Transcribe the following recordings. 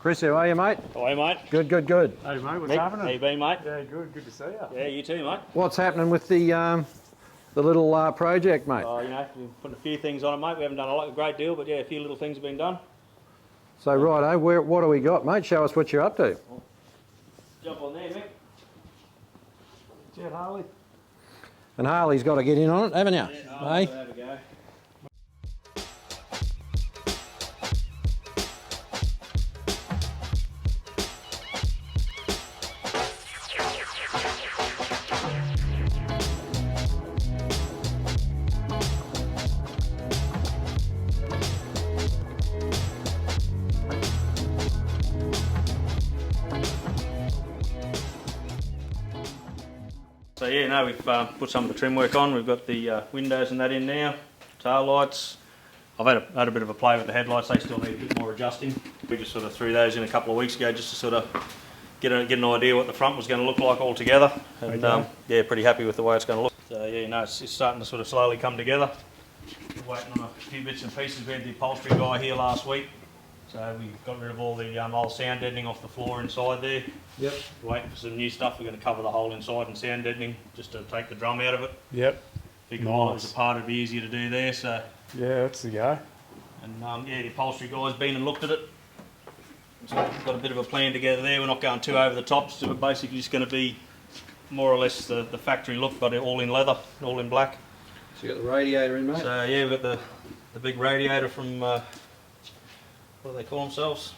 Chris, how are you, mate? How are you, mate? Good, good, good. Hey mate, what's Mick, happening? how you been, mate? Yeah, good to see you. Yeah, you too, mate. What's happening with the little project, mate? You know, we've put a few things on it, mate. We haven't done a great deal, but yeah, a few little things have been done. So, righto, what do we got, mate? Show us what you're up to. Jump on there, Mick. Jet Harley. And Harley's got to get in on it, haven't you? Yeah, Hey? there we go. So yeah, no, we've put some of the trim work on. We've got the windows and that in now, tail lights. I've had a bit of a play with the headlights. They still need a bit more adjusting. We just sort of threw those in a couple of weeks ago just to sort of get an idea what the front was going to look like altogether. And yeah, pretty happy with the way it's going to look. So yeah, no, it's starting to sort of slowly come together. We're waiting on a few bits and pieces. We had the upholstery guy here last week. So we got rid of all the old sound deadening off the floor inside there. Yep. Waiting for some new stuff. We're going to cover the whole inside and sound deadening just to take the drum out of it. Yep. Figured while it was apart, it'd be easier to do there. So yeah, that's the go. and yeah, the upholstery guy's been and looked at it. So we've got a bit of a plan together there. We're not going too over the top. So we're basically just going to be more or less the factory look, but all in leather, all in black. So you got the radiator in, mate? So yeah, we've got the big radiator from what do they call themselves?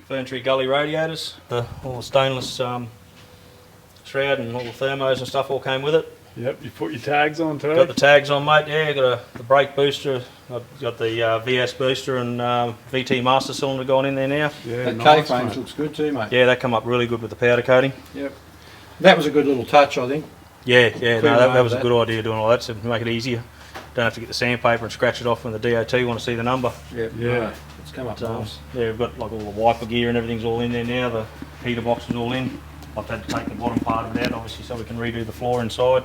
Ferntree Gully radiators. All the stainless shroud and all the thermos and stuff all came with it. Yep, you put your tags on too. Got the tags on, mate. Yeah, got the brake booster. I've got the VS booster and VT master cylinder going in there now. Yeah, That nice, K-frame mate. looks good too, mate. Yeah, that come up really good with the powder coating. Yep. That was a good little touch, I think. Yeah, no, that was a that. good idea doing all that to make it easier. Don't have to get the sandpaper and scratch it off when the DOT want to see the number. Yep. Yeah. No, it's come up nice. Yeah, we've got like all the wiper gear and everything's all in there now. The heater box is all in. I've had to take the bottom part of it out, obviously, so we can redo the floor inside.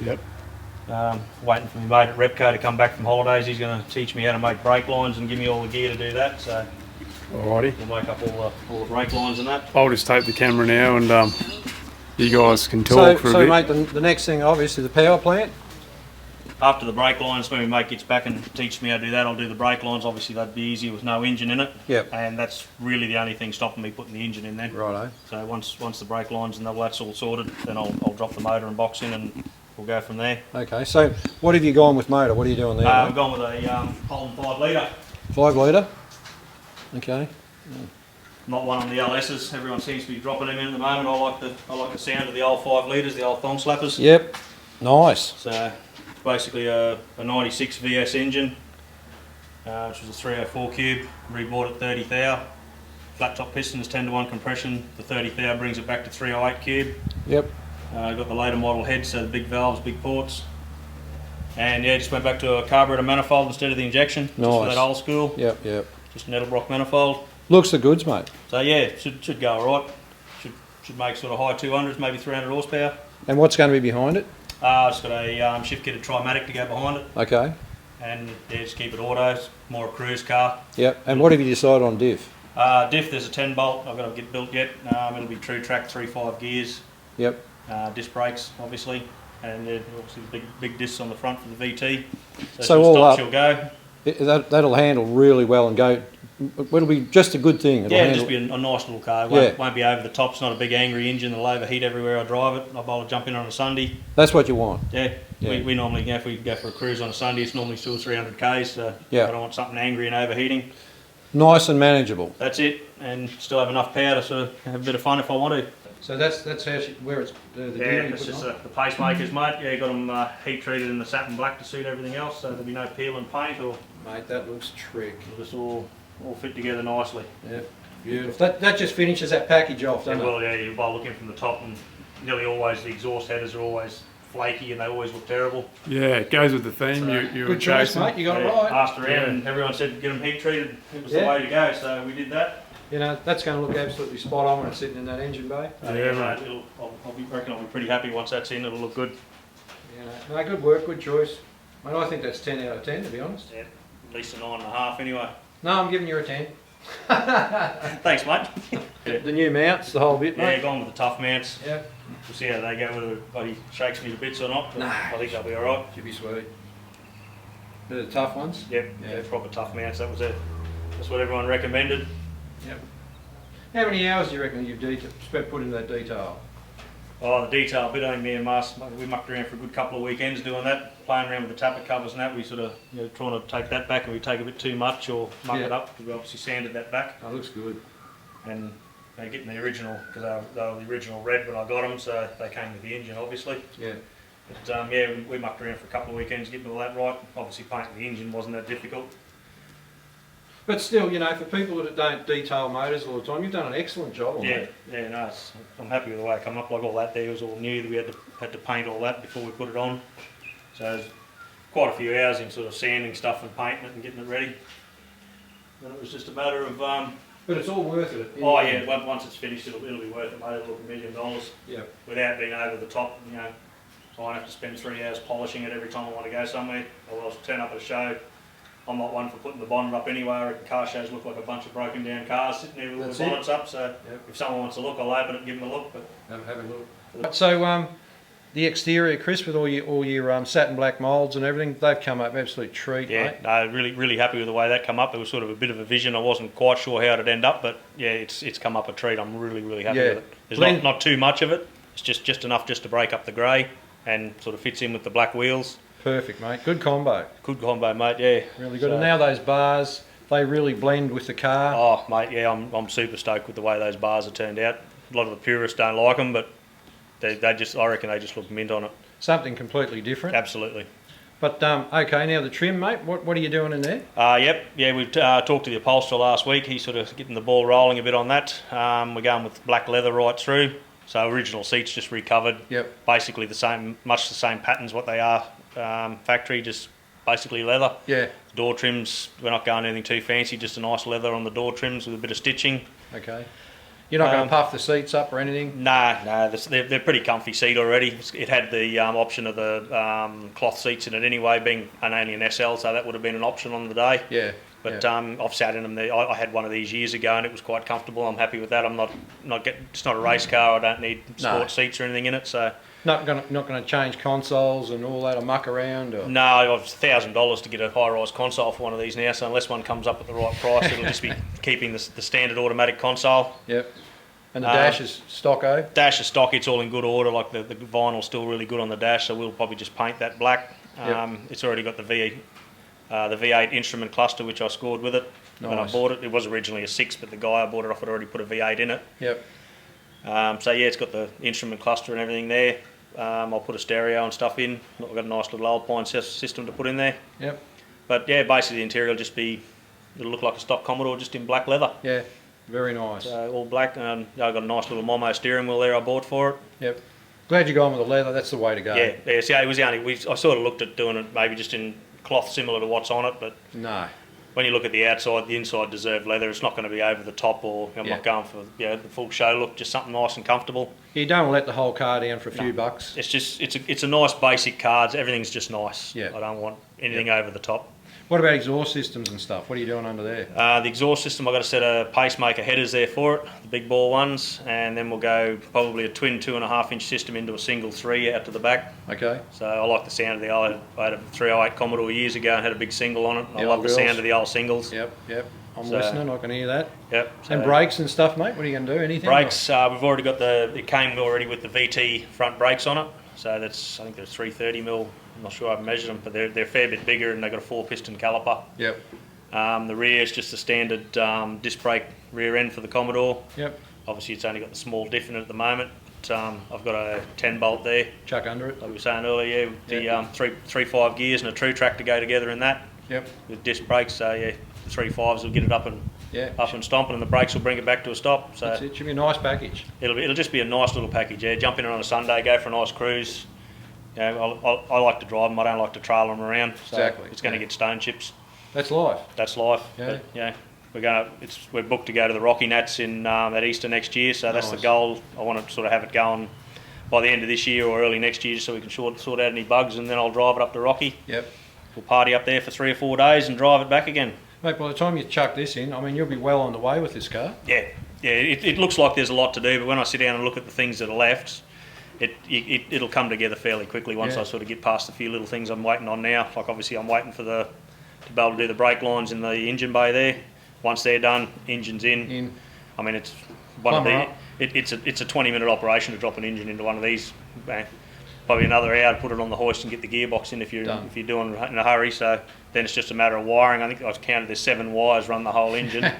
Yep. Waiting for my mate at Repco to come back from holidays. He's going to teach me how to make brake lines and give me all the gear to do that. So Alrighty. we'll make up all the brake lines and that. I'll just take the camera now and you guys can talk for a bit. Mate, the next thing, obviously, the power plant. After the brake lines, when my mate gets back and teaches me how to do that, I'll do the brake lines. Obviously, that'd be easier with no engine in it. Yep. And that's really the only thing stopping me putting the engine in there. Righto. So once the brake lines and all that's all sorted, then I'll drop the motor and box in and we'll go from there. Okay, so what have you gone with motor? What are you doing there? I've gone with a Holden 5 litre. 5 litre? Okay. Not one on the LSs. Everyone seems to be dropping them in at the moment. I like the sound of the old 5 litres, the old thong slappers. Yep. Nice. So it's basically a 96 VS engine, which was a 304 cube. Rebought at 30 thou. Flat top pistons, 10:1 compression. The 30 thou brings it back to 308 cube. Yep. Got the later model head, so the big valves, big ports. And yeah, just went back to a carburetor manifold instead of the injection. Nice. Just for that old school. Yep, yep. Just an Edelbrock manifold. Looks the goods, mate. So yeah, should go alright. Should make sort of high 200s, maybe 300 horsepower. And what's going to be behind it? It's got a shift kitted Trimatic to go behind it. Okay. And yeah, just keep it autos, more a cruise car. Yep. And what have you decided on diff? Diff, there's a 10 bolt. I've got to get built yet. It'll be true track 3.5 gears. Yep. Disc brakes, obviously, and obviously the big discs on the front for the VT. So she'll all stop, up, she'll go. That'll handle really well and go. It'll be just a good thing. It'll just be a nice little car. It won't be over the top. It's not a big angry engine. It'll overheat everywhere I drive it. I'll be able to jump in on a Sunday. That's what you want. Yeah. We normally, if we go for a cruise on a Sunday, it's normally 200 or 300 k's. So I don't want something angry and overheating. Nice and manageable. That's it, and still have enough power to sort of have a bit of fun if I want to. So that's how where it's it's just the pacemakers, mate. Yeah, got them heat treated in the satin black to suit everything else, so there'll be no peel and paint or. Mate, that looks trick. It'll just all fit together nicely. Yeah, beautiful. That just finishes that package off, doesn't it? Well, yeah. By looking from the top, and nearly always the exhaust headers are always flaky and they always look terrible. Yeah, it goes with the theme. So, you good choice, mate. You got it right. Asked around and everyone said get them heat treated. It was the way to go, so we did that. You know, that's going to look absolutely spot on when it's sitting in that engine bay. Yeah, mate. Reckon I'll be pretty happy once that's in. It'll look good. Yeah, no, good work, good choice. Mate, I think that's 10 out of 10, to be honest. Yeah, at least a 9.5 anyway. No, I'm giving you a 10. Thanks, mate. The new mounts, the whole bit, Yeah, mate. gone with the tough mounts. Yep. We'll see how they go, whether the body shakes me to bits or not. But Nah. I think they'll be alright. Should be sweet. They're the tough ones? Yep, Yeah. yeah, proper tough mounts. That was it. That's what everyone recommended. Yep. How many hours do you reckon you've spent putting that detail? Oh, the detail bit, only me and Mars, we mucked around for a good couple of weekends doing that, playing around with the tappet covers and that. We sort of, trying to take that back, and we take a bit too much or muck it up, because we obviously sanded that back. Oh, looks good. And getting the original, because they were the original red when I got them, so they came with the engine, obviously. Yeah. But yeah, we mucked around for a couple of weekends getting all that right. Obviously painting the engine wasn't that difficult. But still, for people that don't detail motors all the time, you've done an excellent job on that. Yeah, no, I'm happy with the way it come up. Like all that there was all new, that we had to paint all that before we put it on. So there's quite a few hours in sort of sanding stuff and painting it and getting it ready. And it was just a matter of But it's all worth it. oh yeah, once it's finished, it'll be worth it, mate. It'll look $1 million. Yeah. Without being over the top, So I don't have to spend 3 hours polishing it every time I want to go somewhere, or else turn up at a show. I'm not one for putting the bonnet up anyway. I reckon car shows look like a bunch of broken down cars sitting there with all the bonnets up. So if someone wants to look, I'll open it and give them a look. But have a look. So the exterior, Chris, with all your satin black moulds and everything, they've come up absolute treat, mate. No, really happy with the way that come up. It was sort of a bit of a vision. I wasn't quite sure how it'd end up, but yeah, it's come up a treat. I'm really happy with it. There's not too much of it. It's just enough just to break up the grey and sort of fits in with the black wheels. Perfect, mate. Good combo. Good combo, mate. Yeah. Really good. And now those bars, they really blend with the car. Oh, mate. Yeah, I'm super stoked with the way those bars have turned out. A lot of the purists don't like them, but I reckon they just look mint on it. Something completely different. Absolutely. But okay, now the trim, mate. What are you doing in there? Yep. Yeah, we've talked to the upholsterer last week. He's sort of getting the ball rolling a bit on that. We're going with black leather right through. So original seats just recovered. Yep. Basically much the same patterns what they are factory, just basically leather. Yeah. Door trims, we're not going anything too fancy, just a nice leather on the door trims with a bit of stitching. Okay. You're not going to puff the seats up or anything? Nah, they're pretty comfy seat already. It had the option of the cloth seats in it anyway, being only an SL, so that would have been an option on the day. Yeah. But I've sat in them. I had one of these years ago, and it was quite comfortable. I'm happy with that. It's not a race car. I don't need sport seats or anything in it. So not going to change consoles and all that, or muck around. Or? No, it's $1,000 to get a high-rise console for one of these now. So unless one comes up at the right price, it'll just be keeping the standard automatic console. Yep. And the dash is stocko? Dash is stock. It's all in good order. Like the vinyl's still really good on the dash, so we'll probably just paint that black. It's already got the V8 instrument cluster, which I scored with it when I bought it. It was originally a 6, but the guy I bought it off had already put a V8 in it. Yep. So yeah, it's got the instrument cluster and everything there. I'll put a stereo and stuff in. I've got a nice little Alpine system to put in there. Yep. But yeah, basically the interior will just be, it'll look like a stock Commodore, just in black leather. Yeah, very nice. So all black. I've got a nice little Momo steering wheel there I bought for it. Yep. Glad you're going with the leather. That's the way to go. Yeah. See, it was the only. I sort of looked at doing it maybe just in cloth similar to what's on it, but no. When you look at the outside, the inside deserved leather. It's not going to be over the top, or I'm not going for the full show look. Just something nice and comfortable. You don't let the whole car down for a few bucks. It's just it's a nice basic car. Everything's just nice. Yeah. I don't want anything over the top. What about exhaust systems and stuff? What are you doing under there? The exhaust system, I've got a set of pacemaker headers there for it, the big ball ones, and then we'll go probably a twin 2.5-inch system into a single 3 out to the back. Okay. So I like the sound of the old. I had a 308 Commodore years ago and had a big single on it. I love the sound of the old singles. Yep. I'm listening. I can hear that. Yep. And brakes and stuff, mate. What are you going to do? Anything? Brakes. We've already got it came already with the VT front brakes on it. So I think they're 330mm. I'm not sure I've measured them, but they're a fair bit bigger, and they've got a 4-piston caliper. Yep. The rear is just a standard disc brake rear end for the Commodore. Yep. Obviously, it's only got the small diff in it at the moment. But, I've got a 10-bolt there. Chuck under it. Like we were saying earlier, the 3.5 gears and a true track to go together in that. Yep. With disc brakes, so the 3.5s will get it up and stomping, and the brakes will bring it back to a stop. So that's it. Should be a nice package. It'll just be a nice little package. Yeah, jump in on a Sunday, go for a nice cruise. I like to drive them. I don't like to trail them around. So exactly. It's going to get stone chips. That's life. That's life. Yeah. But, we're booked to go to the Rocky Nats in at Easter next year. So that's the goal. I want to sort of have it going by the end of this year or early next year, so we can sort out any bugs, and then I'll drive it up to Rocky. Yep. We'll party up there for 3 or 4 days and drive it back again. Mate, by the time you chuck this in, I mean, you'll be well on the way with this car. Yeah, it looks like there's a lot to do, but when I sit down and look at the things that are left, it'll come together fairly quickly once I sort of get past a few little things I'm waiting on now. Like obviously I'm waiting for to be able to do the brake lines in the engine bay there. Once they're done, engine's in. I mean, it's one of the it's a 20-minute operation to drop an engine into one of these. Probably another hour to put it on the hoist and get the gearbox in if you're doing it in a hurry. So then it's just a matter of wiring. I think I've counted there's 7 wires run the whole engine.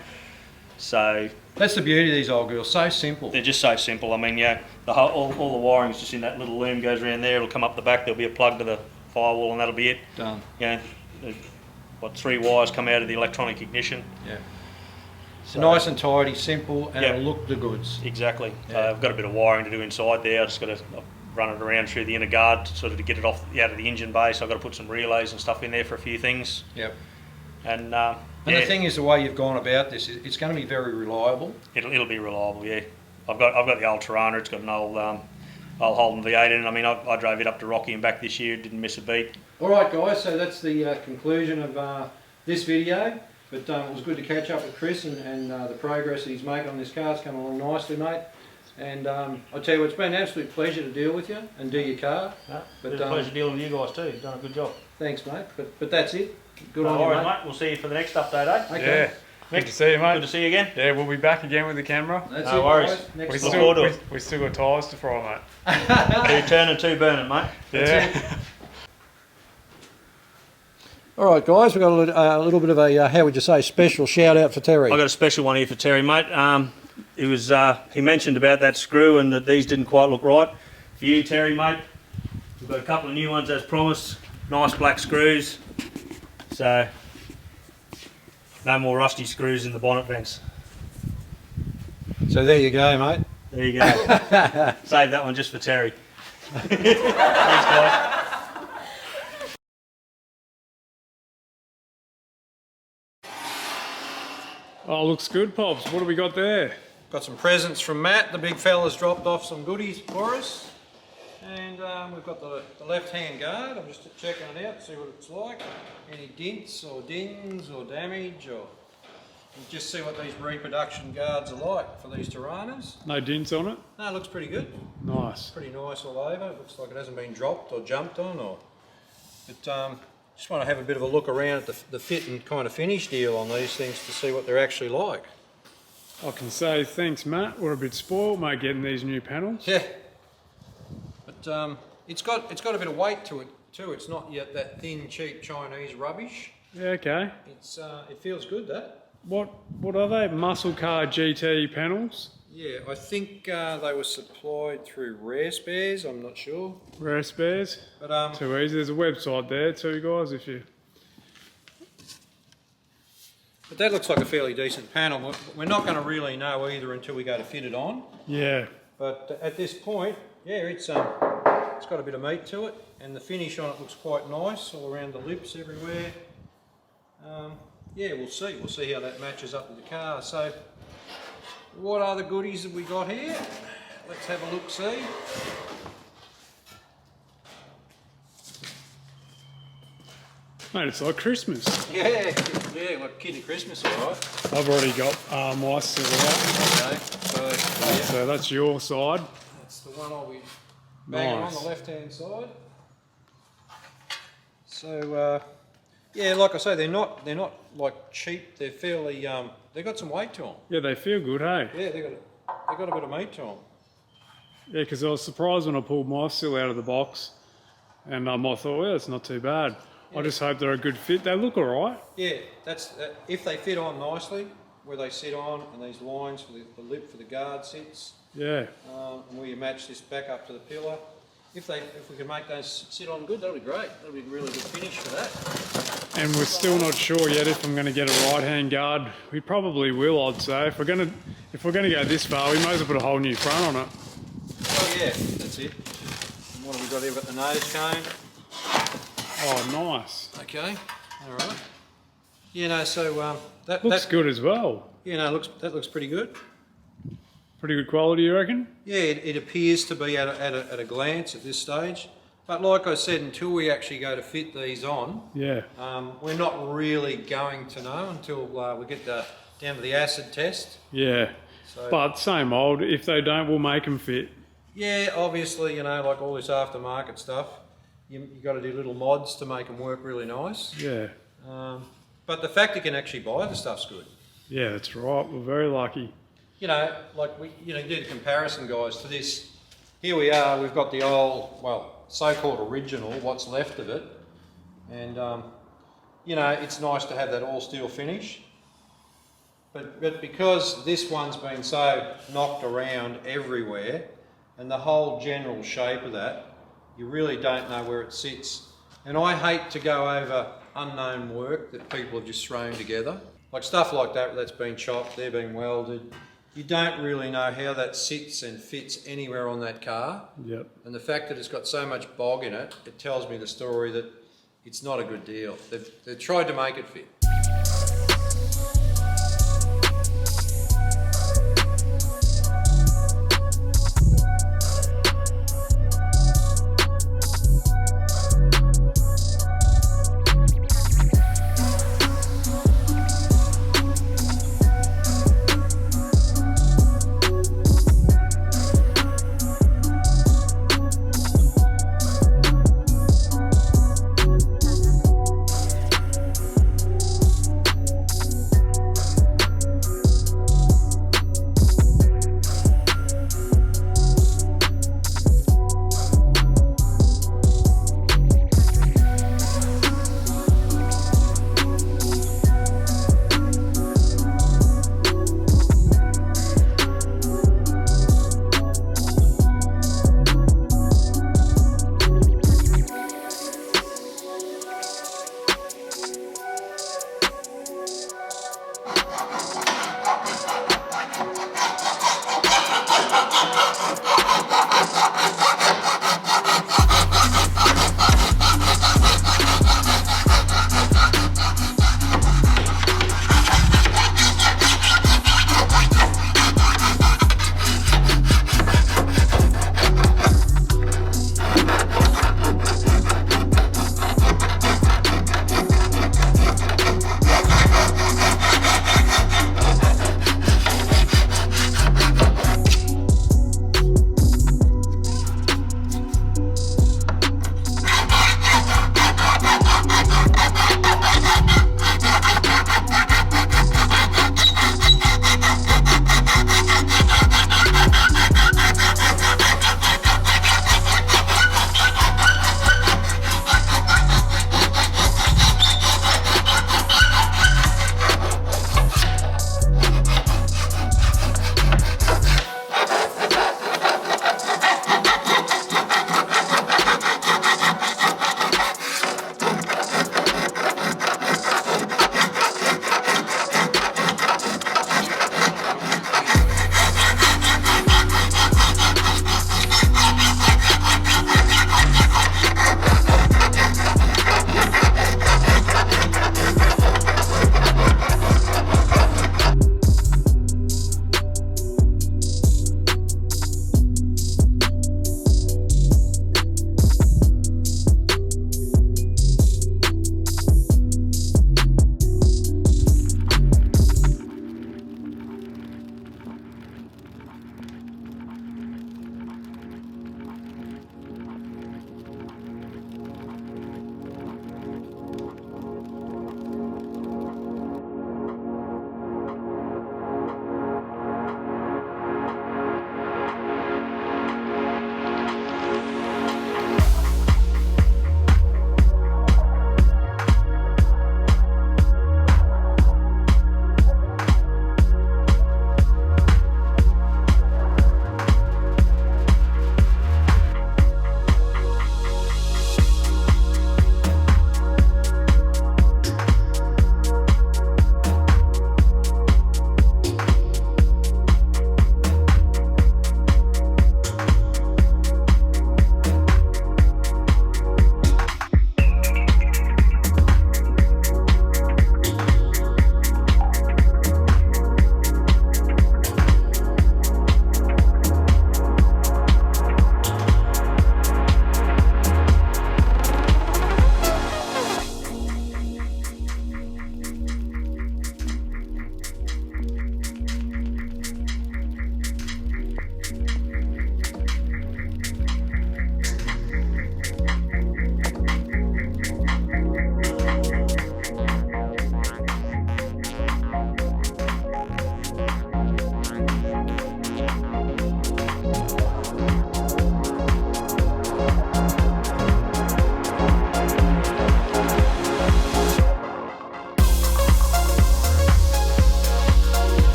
So that's the beauty of these old girls. So simple. They're just so simple. I mean, yeah, all the wiring's just in that little loom goes around there. It'll come up the back. There'll be a plug to the firewall, and that'll be it. Done. Yeah. 3 wires come out of the electronic ignition. Yeah. So nice and tidy, simple, and it'll look the goods. Exactly. I've got a bit of wiring to do inside there. I just got to run it around through the inner guard sort of to get it out of the engine bay. So I've got to put some relays and stuff in there for a few things. Yep. And the thing is, the way you've gone about this, it's going to be very reliable. It'll be reliable, yeah. I've got the old Torana. It's got an old Holden VH in it. I mean, I drove it up to Rocky and back this year. Didn't miss a beat. All right, guys. So that's the conclusion of this video. But it was good to catch up with Chris and the progress that he's making on this car. It's coming along nicely, mate. And I'll tell you what, it's been an absolute pleasure to deal with you and do your car. But it's a pleasure dealing with you guys too. You've done a good job. Thanks, mate. But that's it. Good on you, mate. We'll see you for the next update, eh? Okay. Yeah. Good to see you, mate. Good to see you again. Yeah, we'll be back again with the camera. That's no worries. Next We still got tyres to fry, mate. 2 turning, 2 burning, mate. Yeah. All right, guys, we've got a little bit of a, how would you say, special shout out for Terry. I've got a special one here for Terry, mate. He mentioned about that screw and that these didn't quite look right. For you, Terry, mate, we've got a couple of new ones as promised. Nice black screws. So, no more rusty screws in the bonnet vents. So there you go, mate. There you go. Save that one just for Terry. Thanks, guys. Oh, looks good, Pops. What have we got there? Got some presents from Matt. The big fella's dropped off some goodies for us. And we've got the left-hand guard. I'm just checking it out, see what it's like. Any dents or dings or damage, or just see what these reproduction guards are like for these Toranas. No dents on it? No, it looks pretty good. Nice. Pretty nice all over. It looks like it hasn't been dropped or jumped on. But just want to have a bit of a look around at the fit and kind of finish deal on these things to see what they're actually like. I can say thanks, Matt. We're a bit spoiled, mate, getting these new panels. Yeah. But it's got a bit of weight to it too. It's not yet that thin, cheap Chinese rubbish. Yeah, okay. It feels good, that. What are they? Muscle Car GT panels? Yeah, I think they were supplied through Rare Spares. I'm not sure. Rare Spares. But too easy. There's a website there too, guys. If you. But that looks like a fairly decent panel. We're not going to really know either until we go to fit it on. Yeah. But at this point, yeah, it's got a bit of meat to it, and the finish on it looks quite nice, all around the lips, everywhere. Yeah, we'll see. We'll see how that matches up with the car. So, what other goodies have we got here? Let's have a look, see. Mate, it's like Christmas. Yeah, like Kid at Christmas, all right. I've already got my silver. Okay, So that's your side. that's the one I'll be banging Nice. on the left-hand side. So, yeah, like I say, they're not like cheap. They're fairly they've got some weight to them. Yeah, they feel good, hey? Yeah, they've got a bit of meat to them. Yeah, because I was surprised when I pulled my sill out of the box, and I thought, well, it's not too bad. I just hope they're a good fit. They look all right. Yeah, that's if they fit on nicely, where they sit on, and these lines for the lip for the guard sits. Yeah. And where you match this back up to the pillar. If we can make those sit on good, that'll be great. That'll be a really good finish for that. And we're still not sure yet if I'm going to get a right-hand guard. We probably will, I'd say. If we're going to go this far, we may as well put a whole new front on it. Oh yeah, that's it. And what have we got here? We've got the nose cone. Oh, nice. Okay, all right. You know, so that Looks good as well. You know, that looks pretty good. Pretty good quality, you reckon? Yeah, it appears to be at a glance at this stage. But like I said, until we actually go to fit these on, Yeah. we're not really going to know until we get down to the acid test. Yeah. So, But same old. If they don't, we'll make them fit. yeah, obviously, you know, like all this aftermarket stuff, you got to do little mods to make them work really nice. Yeah. But the fact you can actually buy the stuff's good. Yeah, that's right. We're very lucky. You know, like you do the comparison, guys, to this. Here we are. We've got the old, well, so-called original, what's left of it, and you know, it's nice to have that all steel finish. But because this one's been so knocked around everywhere, and the whole general shape of that, you really don't know where it sits. And I hate to go over unknown work that people have just thrown together. Like stuff like that's been chopped, they're being welded. You don't really know how that sits and fits anywhere on that car. Yep. And the fact that it's got so much bog in it, it tells me the story that it's not a good deal. They've tried to make it fit.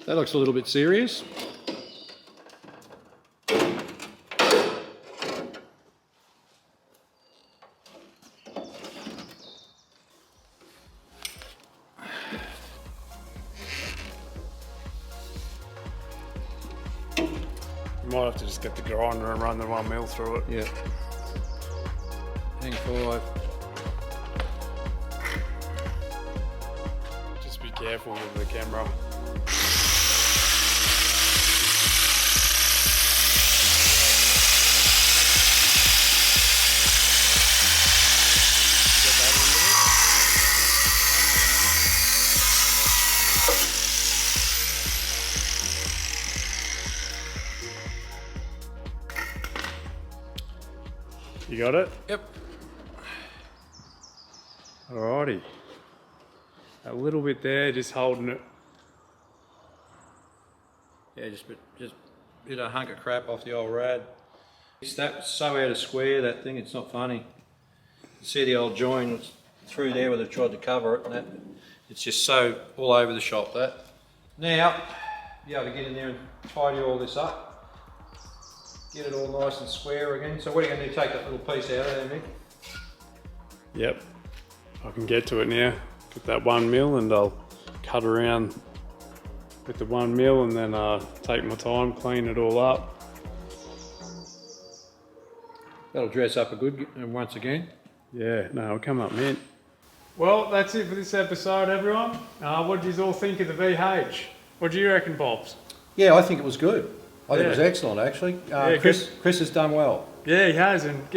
That looks a little bit serious. You might have to just get the grinder and run the 1 mil through it. Yeah. Hang 5. Just be careful with the camera. You got it? Yep. Alrighty. A little bit there, just holding it. Yeah, just a bit of hunk of crap off the old rad. That's so out of square, that thing, it's not funny. You see the old join was through there where they tried to cover it, and that, it's just so all over the shop, that. Now, be able to get in there and tidy all this up. Get it all nice and square again. So what are you going to do, take that little piece out of there, Mick? Yep. I can get to it now. Get that 1 mil and I'll cut around with the 1 mil and then take my time, clean it all up. That'll dress up a good once again. Yeah, no, it'll come up mint. Well, that's it for this episode, everyone. What did you all think of the VH? What do you reckon, Pops? Yeah, I think it was good. I think it was excellent, actually. Chris has done well. Yeah, he has, and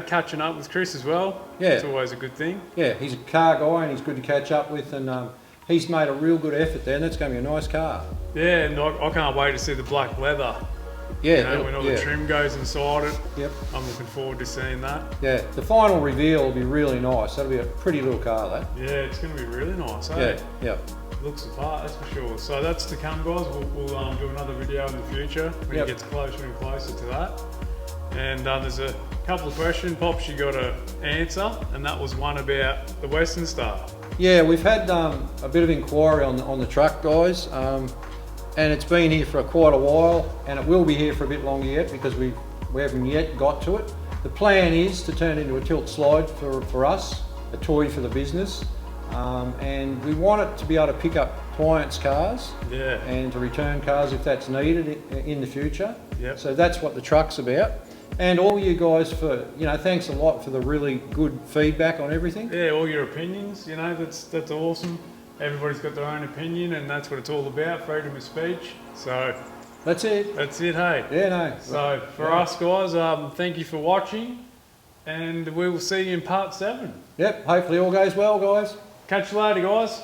catching up with Chris as well. Yeah, it's always a good thing. Yeah, he's a car guy and he's good to catch up with, and he's made a real good effort there, and that's going to be a nice car. Yeah, and I can't wait to see the black leather. Yeah, when all the trim goes inside it. Yep. I'm looking forward to seeing that. Yeah, the final reveal will be really nice. That'll be a pretty little car, that. Yeah, it's going to be really nice. Yeah, yeah. Looks the part, that's for sure. So that's to come, guys. We'll do another video in the future when it gets closer and closer to that. And there's a couple of questions, Pops, you got to answer, and that was one about the Western Star. Yeah, we've had a bit of inquiry on the truck, guys, and it's been here for quite a while, and it will be here for a bit longer yet because we haven't yet got to it. The plan is to turn it into a tilt slide for us, a toy for the business. and we want it to be able to pick up clients' cars Yeah. and to return cars if that's needed in the future. Yep. So that's what the truck's about. And all you guys for, thanks a lot for the really good feedback on everything. Yeah, all your opinions, that's awesome. Everybody's got their own opinion, and that's what it's all about, freedom of speech. So That's it. that's it, hey. Yeah, no. So for us guys, thank you for watching, and we will see you in part 7. Yep, hopefully all goes well, guys. Catch you later, guys.